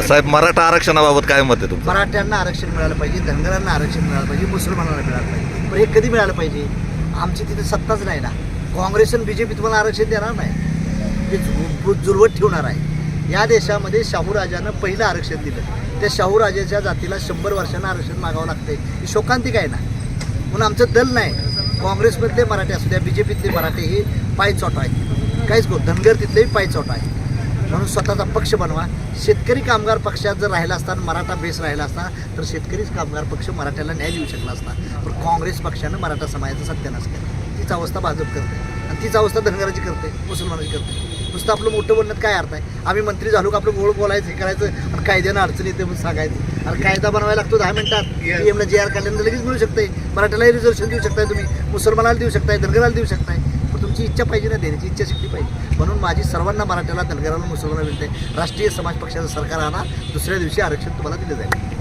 साहेब, मराठा आरक्षणाबाबत काय मत आहे तुमचं? मराठ्यांना आरक्षण मिळालं पाहिजे, धनगरांना आरक्षण मिळालं पाहिजे, मुसलमानांना मिळालं पाहिजे. पण हे कधी मिळालं पाहिजे? आमची तिथे सत्ताच नाही ना. काँग्रेस आणि BJP तुम्हाला आरक्षण देणार नाही, ते जुलवत ठेवणार आहे. या देशामध्ये शाहूराजानं पहिलं आरक्षण दिलं. त्या शाहूराजाच्या जातीला 100 वर्षांना आरक्षण मागावं लागते. ही शोकांतिक आहे ना. म्हणून आमचं दल नाही. काँग्रेसमधले मराठे असू द्या, BJPतले मराठे हे पायचोट आहेत. काहीच धनगर तिथलेही पायचोट आहे. म्हणून स्वतःचा पक्ष बनवा. शेतकरी कामगार पक्षात जर राहिला असताना, मराठा बेस राहिला असता, तर शेतकरी कामगार पक्ष मराठ्याला न्याय देऊ शकला असता. पण काँग्रेस पक्षानं मराठा समाजाचा सत्यानाश केला. तीच अवस्था भाजप करते आणि तीच अवस्था धनगराची करते, मुसलमानाची करते. नुसतं आपलं मोठं बोलण्यात काय अर्थ आहे? आम्ही मंत्री झालो का आपलं गोळ बोलायचं, हे करायचं आणि कायद्यानं अडचण येते म्हणून सांगायचं. आणि कायदा बनवायला लागतो 10 मिनिटात. PM ला JR काढल्यानंतर लगेच मिळू शकते. मराठ्यालाही रिझर्वेशन देऊ शकताय तुम्ही, मुसलमानाला देऊ शकताय, धनगराला देऊ शकताय. पण तुमची इच्छा पाहिजे ना, देण्याची इच्छाशक्ती पाहिजे. म्हणून माझी सर्वांना, मराठ्याला, धनगराला, मुसलमानाला विनंती आहे, राष्ट्रीय समाज पक्षाचं सरकार आणा. दुसऱ्या दिवशी आरक्षण तुम्हाला दिलं जाईल.